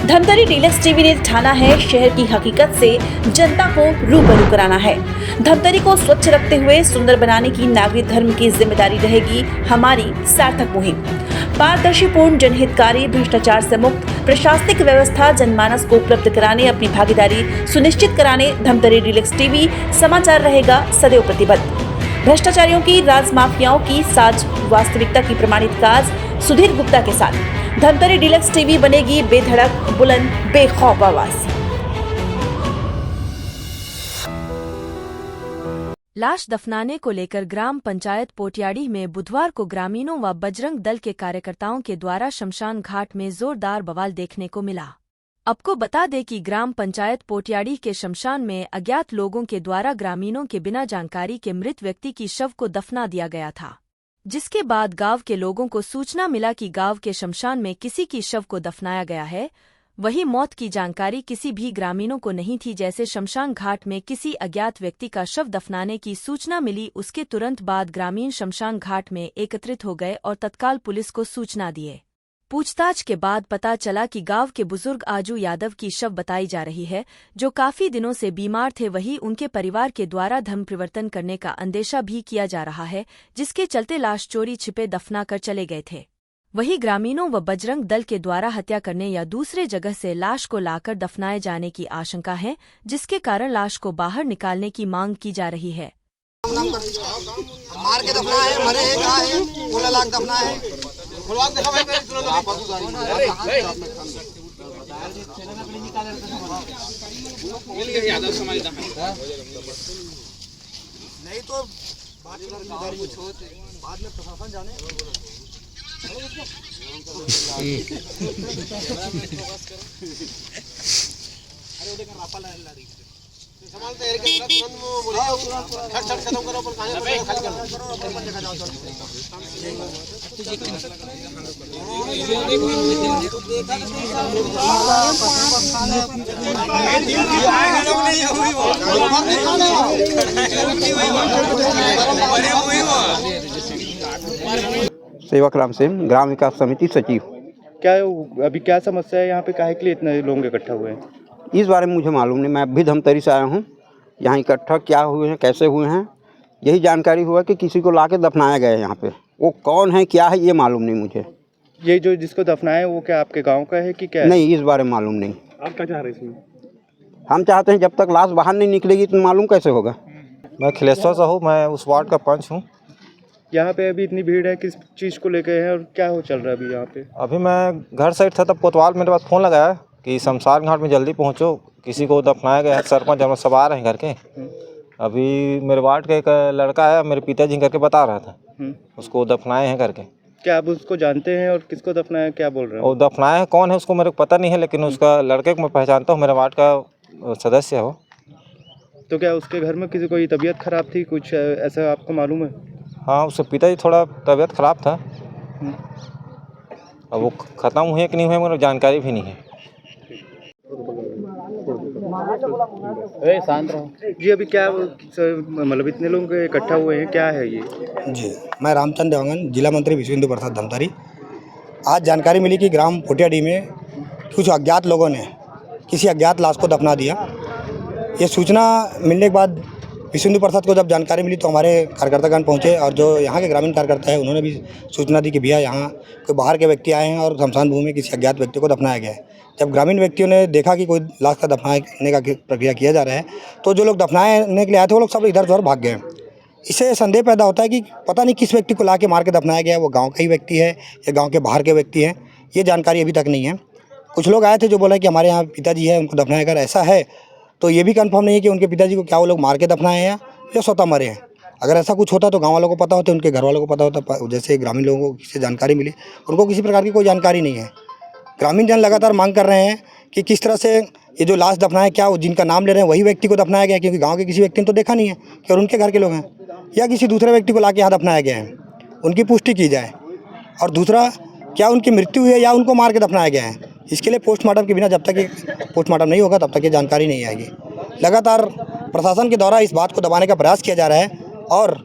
Dhamtari deluxe TV ने ठाना है शहर की हकीकत से जनता को रूबरू कराना है। धमतरी को स्वच्छ रखते हुए सुंदर बनाने की नागरिक धर्म की जिम्मेदारी रहेगी हमारी सार्थक मुहिम। पारदर्शीपूर्ण, जनहितकारी, भ्रष्टाचार से मुक्त प्रशासनिक व्यवस्था जनमानस को उपलब्ध कराने अपनी भागीदारी सुनिश्चित कराने धमतरी डीलक्स टीवी समाचार रहेगा सदैव प्रतिबद्ध। भ्रष्टाचारियों की, राज माफियाओं की साज वास्तविकता की प्रमाणित काज सुधीर गुप्ता के साथ धमतरी डीलक्स टीवी बनेगी बेधड़क, बुलंद, बेखौफ आवाज। लाश दफनाने को लेकर ग्राम पंचायत पोटियाड़ी में बुधवार को ग्रामीणों व बजरंग दल के कार्यकर्ताओं के द्वारा शमशान घाट में जोरदार बवाल देखने को मिला। आपको बता दें कि ग्राम पंचायत पोटियाड़ी के शमशान में अज्ञात लोगों के द्वारा ग्रामीणों के बिना जानकारी के मृत व्यक्ति की शव को दफना दिया गया था, जिसके बाद गांव के लोगों को सूचना मिला कि गांव के शमशान में किसी की शव को दफनाया गया है। वहीं मौत की जानकारी किसी भी ग्रामीणों को नहीं थी। जैसे शमशान घाट में किसी अज्ञात व्यक्ति का शव दफनाने की सूचना मिली, उसके तुरंत बाद ग्रामीण शमशान घाट में एकत्रित हो गए और तत्काल पुलिस को सूचना दिए। पूछताछ के बाद पता चला कि गांव के बुजुर्ग आजू यादव की शव बताई जा रही है, जो काफी दिनों से बीमार थे। वहीं उनके परिवार के द्वारा धर्म परिवर्तन करने का अंदेशा भी किया जा रहा है, जिसके चलते लाश चोरी छिपे दफना कर चले गए थे। वहीं ग्रामीणों व बजरंग दल के द्वारा हत्या करने या दूसरे जगह से लाश को लाकर दफनाए जाने की आशंका है, जिसके कारण लाश को बाहर निकालने की मांग की जा रही है। मार के दफना है, मरे हैं, कहाँ है, 16 लाख दफना है। नहीं तो बाद में प्रशासन जाने। सेवक राम सिंह, ग्राम विकास समिति सचिव। क्या अभी क्या समस्या है यहाँ पे, काहे के लिए इतने लोग इकट्ठा हुए हैं? इस बारे में मुझे मालूम नहीं। मैं भी धमतरी से आया हूँ। यहाँ इकट्ठा क्या हुए हैं, कैसे हुए हैं, यही जानकारी हुआ कि किसी को लाके दफनाया गया है यहाँ पे। वो कौन है, क्या है, ये मालूम नहीं मुझे। ये जो जिसको दफनाया है वो क्या आपके गांव का है कि क्या है? नहीं, इस बारे में मालूम नहीं। आप क्या चाह रहे हैं इसमें? हम चाहते हैं जब तक लाश बाहर नहीं निकलेगी तो मालूम कैसे होगा। मैं खिलेश्वर साहू, मैं उस वार्ड का पंच हूँ। यहाँ पे अभी इतनी भीड़ है, किस चीज़ को लेकर है और क्या हो चल रहा है अभी यहाँ पे? अभी मैं घर साइड था तब कोतवाल मेरे पास फ़ोन लगाया कि शमशान घाट में जल्दी पहुँचो, किसी को दफनाया गया है। सरपंच हम सब आ रहे हैं घर के। अभी मेरे वार्ड का एक लड़का है, मेरे पिताजी करके बता रहा था, उसको दफनाए हैं करके। क्या आप उसको जानते हैं और किसको दफनाया, क्या बोल रहे हैं? वो दफनाए हैं, कौन है उसको मेरे को पता नहीं है, लेकिन उसका लड़के को मैं पहचानता हूँ, मेरे वार्ड का सदस्य है वो। तो क्या उसके घर में किसी कोई तबीयत खराब थी, कुछ ऐसा आपको मालूम है? हाँ, उसके पिताजी थोड़ा तबीयत खराब था। अब वो ख़त्म हुए कि नहीं हुए मुझे जानकारी भी नहीं है। शांत रहो जी। अभी क्या मतलब इतने लोग इकट्ठा हुए हैं, क्या है ये? जी, मैं रामचंद्र देवांगन, जिला मंत्री विश्व हिंदू परिषद धमतरी। आज जानकारी मिली कि ग्राम पोटियाड़ी में कुछ अज्ञात लोगों ने किसी अज्ञात लाश को दफना दिया। ये सूचना मिलने के बाद विश्व हिंदू परिषद को जब जानकारी मिली तो हमारे कार्यकर्तागण पहुंचे और जो यहाँ के ग्रामीण कार्यकर्ता है उन्होंने भी सूचना दी कि भैया यहाँ कोई बाहर के व्यक्ति आए हैं और शमशान भूमि में किसी अज्ञात व्यक्ति को दफनाया गया है। जब ग्रामीण व्यक्तियों ने देखा कि कोई लाश का दफनाने का प्रक्रिया किया जा रहा है तो जो लोग दफनाने के लिए आए थे वो लोग सब इधर उधर भाग गए। इससे संदेह पैदा होता है कि पता नहीं किस व्यक्ति को ला के मार के दफनाया गया है, वो गाँव का ही व्यक्ति है या गाँव के बाहर के व्यक्ति हैं, ये जानकारी अभी तक नहीं है। कुछ लोग आए थे जो बोला कि हमारे यहाँ पिताजी है, उनको दफनाया कर। ऐसा है तो ये भी कंफर्म नहीं है कि उनके पिताजी को क्या वो लोग मार के दफनाए हैं या स्वतः मरे हैं। अगर ऐसा कुछ होता तो गांव वालों को पता होता, उनके घर वालों को पता होता। जैसे ग्रामीण लोगों को किसी जानकारी मिली, उनको किसी प्रकार की कोई जानकारी नहीं है। ग्रामीण जन लगातार मांग कर रहे हैं कि किस तरह से ये जो लाश दफनाए, क्या वो जिनका नाम ले रहे हैं वही व्यक्ति को दफनाया गया, क्योंकि गाँव के किसी व्यक्ति ने तो देखा नहीं है कि और उनके घर के लोग हैं, या किसी दूसरे व्यक्ति को ला के यहाँ दफनाया गया है, उनकी पुष्टि की जाए। और दूसरा, क्या उनकी मृत्यु हुई है या उनको मार के दफनाया गया है, इसके लिए पोस्टमार्टम के बिना जब तक ये पोस्टमार्टम नहीं होगा तब तक ये जानकारी नहीं आएगी। लगातार प्रशासन के द्वारा इस बात को दबाने का प्रयास किया जा रहा है और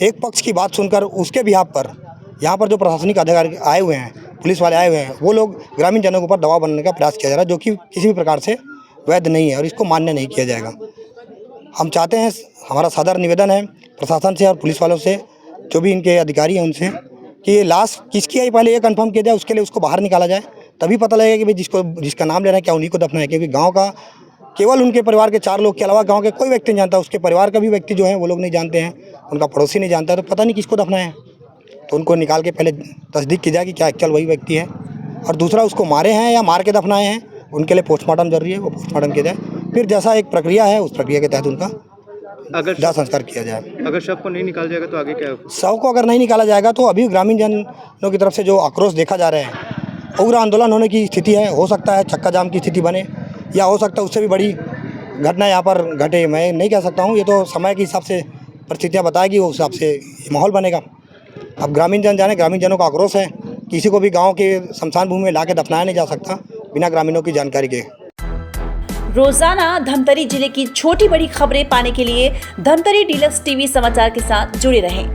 एक पक्ष की बात सुनकर उसके बिहाफ पर यहाँ पर जो प्रशासनिक अधिकारी आए हुए हैं पुलिस वाले आए हुए हैं, वो लोग ग्रामीण जनों के ऊपर दबाव बनाने का प्रयास किया जा रहा है, जो कि किसी भी प्रकार से वैध नहीं है और इसको मान्य नहीं किया जाएगा। हम चाहते हैं, हमारा सादर निवेदन है प्रशासन से और पुलिस वालों से, जो भी इनके अधिकारी हैं उनसे, कि ये लाश किसकी है पहले ये कंफर्म किया जाए, उसके लिए उसको बाहर निकाला जाए, तभी पता लगेगा कि भाई जिसका नाम ले रहे हैं क्या उन्हीं को दफना है। क्योंकि गाँव का केवल उनके परिवार के 4 लोग के अलावा गांव के कोई व्यक्ति नहीं जानता, उसके परिवार का भी व्यक्ति जो है वो लोग नहीं जानते हैं, उनका पड़ोसी नहीं जानता है, तो पता नहीं किसको दफना है। तो उनको निकाल के पहले तस्दीक की जाए कि क्या एक्चुअल वही व्यक्ति है, और दूसरा उसको मारे हैं या मार के दफनाए हैं, उनके लिए पोस्टमार्टम जरूरी है, वो पोस्टमार्टम किया जाए, फिर जैसा एक प्रक्रिया है उस प्रक्रिया के तहत उनका दाह संस्कार किया जाए। अगर शव को नहीं निकाला जाएगा तो आगे क्या होगा? शव को अगर नहीं निकाला जाएगा तो अभी ग्रामीण जनों की तरफ से जो आक्रोश देखा जा रहा है, उग्र आंदोलन होने की स्थिति है, हो सकता है चक्का जाम की स्थिति बने, या हो सकता है उससे भी बड़ी घटना यहाँ पर घटे। मैं नहीं कह सकता हूँ, ये तो समय के हिसाब से परिस्थितियाँ बताएगी, उस हिसाब से माहौल बनेगा। अब ग्रामीण जन जाने, ग्रामीण जनों का आक्रोश है, किसी को भी गांव के शमशान भूमि में ला के दफनाया नहीं जा सकता बिना ग्रामीणों की जानकारी के। रोजाना धमतरी जिले की छोटी बड़ी खबरें पाने के लिए धमतरी डीलक्स टीवी समाचार के साथ जुड़े रहें।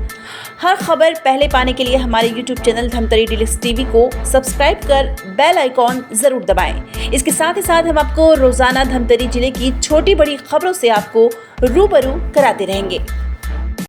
हर खबर पहले पाने के लिए हमारे YouTube channel Dhamtari deluxe TV को सब्सक्राइब कर बेल आइकॉन जरूर दबाएं। इसके साथ ही साथ हम आपको रोजाना धमतरी जिले की छोटी बड़ी खबरों से आपको रूबरू कराते रहेंगे।